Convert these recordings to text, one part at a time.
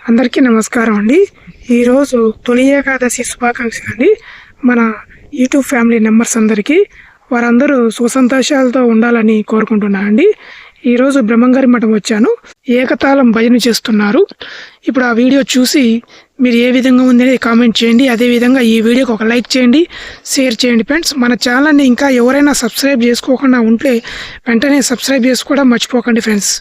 అందరికీ నమస్కారం అండి. ఈరోజు తొలి ఏకాదశి శుభాకాంక్షలు అండి. మన యూట్యూబ్ ఫ్యామిలీ మెంబర్స్ అందరికీ వారందరూ సుసంతోషాలతో ఉండాలని కోరుకుంటున్నానండి. ఈరోజు బ్రహ్మంగారి మఠం వచ్చాను. ఏకతాళం భజన చేస్తున్నారు. ఇప్పుడు ఆ వీడియో చూసి మీరు ఏ విధంగా ఉందని కామెంట్ చేయండి. అదేవిధంగా ఈ వీడియోకి ఒక లైక్ చేయండి, షేర్ చేయండి ఫ్రెండ్స్. మన ఛానల్ని ఇంకా ఎవరైనా సబ్స్క్రైబ్ చేసుకోకుండా ఉంటే వెంటనే సబ్స్క్రైబ్ చేసుకోవడం మర్చిపోకండి ఫ్రెండ్స్.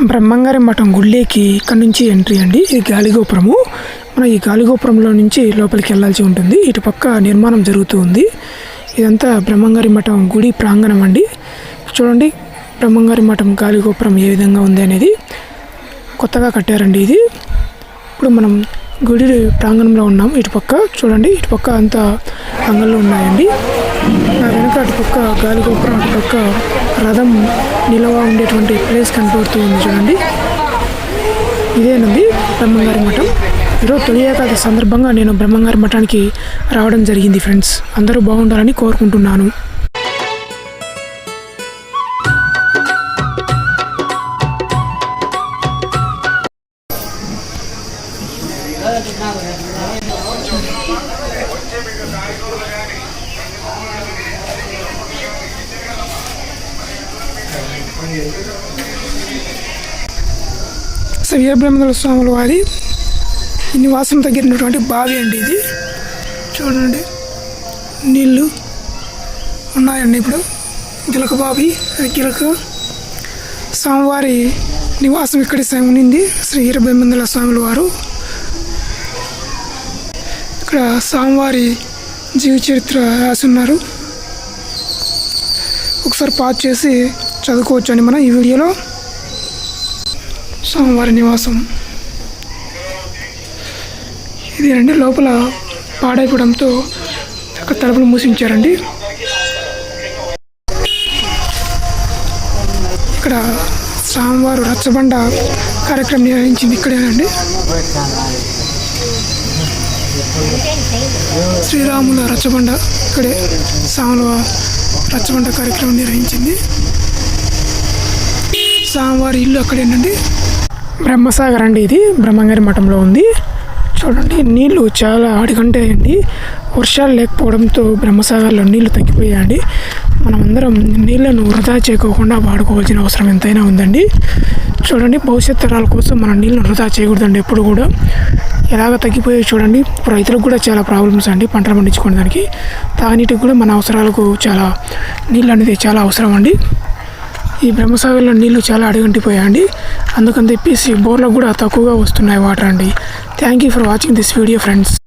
బ్రహ్మంగారి మఠం గుళ్ళేకి ఇక్కడ నుంచి ఎంట్రీ అండి. ఇది గాలిగోపురము. మనం ఈ గాలిగోపురంలో నుంచి లోపలికి వెళ్ళాల్సి ఉంటుంది. ఇటు పక్క నిర్మాణం జరుగుతూ ఉంది. ఇదంతా బ్రహ్మంగారి మఠం గుడి ప్రాంగణం అండి. చూడండి బ్రహ్మంగారి మఠం గాలిగోపురం ఏ విధంగా ఉంది అనేది కొత్తగా కట్టారండి. ఇది ఇప్పుడు మనం గుడి ప్రాంగణంలో ఉన్నాం. ఇటు పక్క చూడండి, ఇటు పక్క అంతా అంగళ్ళు ఉన్నాయండి. నా వెనుక అటు పక్క గాలిగోపురం, అటు పక్క రథం నిలవ ఉండేటువంటి ప్లేస్ కనపడుతూ ఉంది చూడండి. ఇదేనండి బ్రహ్మంగారి మఠం. ఈరోజు తొలి ఏకాదశి సందర్భంగా నేను బ్రహ్మంగారి మఠానికి రావడం జరిగింది ఫ్రెండ్స్. అందరూ బాగుండాలని కోరుకుంటున్నాను. శ్రీ వీరబ్రహ్మేంద్ర స్వాముల వారి నివాసం తగ్గినటువంటి బావి అండి ఇది. చూడండి నీళ్ళు ఉన్నాయండి. ఇప్పుడు గిలక బావి, గిలక స్వామివారి నివాసం ఇక్కడి ఉన్నింది. శ్రీ వీరబ్రహ్మేంద్ర స్వాముల వారు ఇక్కడ స్వామివారి జీవ చరిత్ర రాసి ఉన్నారు. ఒకసారి పాజ్ చేసి చదువుకోవచ్చు అండి మనం ఈ వీడియోలో. స్వామివారి నివాసం ఇదేనండి. లోపల పాడైపోవడంతో అక్కడ తలుపులు మూసించారండి. ఇక్కడ స్వామివారు రచ్చబండ కార్యక్రమం నిర్వహించింది ఇక్కడేనండి. శ్రీరాముల రచ్చబండ ఇక్కడే స్వాముల రచ్చబండ కార్యక్రమం నిర్వహించింది. స్వామివారి ఇల్లు అక్కడేనండి. బ్రహ్మసాగర్ అండి, ఇది బ్రహ్మంగారి మఠంలో ఉంది. చూడండి నీళ్లు చాలా అడిగంటాయండి. వర్షాలు లేకపోవడంతో బ్రహ్మసాగర్లో నీళ్లు తగ్గిపోయాయండి. మనమందరం నీళ్లను వృధా చేయకోకుండా వాడుకోవాల్సిన అవసరం ఎంతైనా ఉందండి. చూడండి, భవిష్యత్ తరాల కోసం మనం నీళ్ళను వృధా చేయకూడదండి ఎప్పుడు కూడా. ఎలాగ తగ్గిపోయాయి చూడండి. రైతులకు కూడా చాలా ప్రాబ్లమ్స్ అండి పంటలు పండించుకోవడానికి. తాగునీటికి కూడా మన అవసరాలకు చాలా నీళ్ళు అనేది చాలా అవసరం అండి. ఈ బ్రహ్మసాగర్లో నీళ్లు చాలా అడుగంటిపోయాయండి. అందుకని చెప్పేసి బోర్లకు కూడా తక్కువగా వస్తున్నాయి వాటర్ అండి. Thank you for watching this video friends.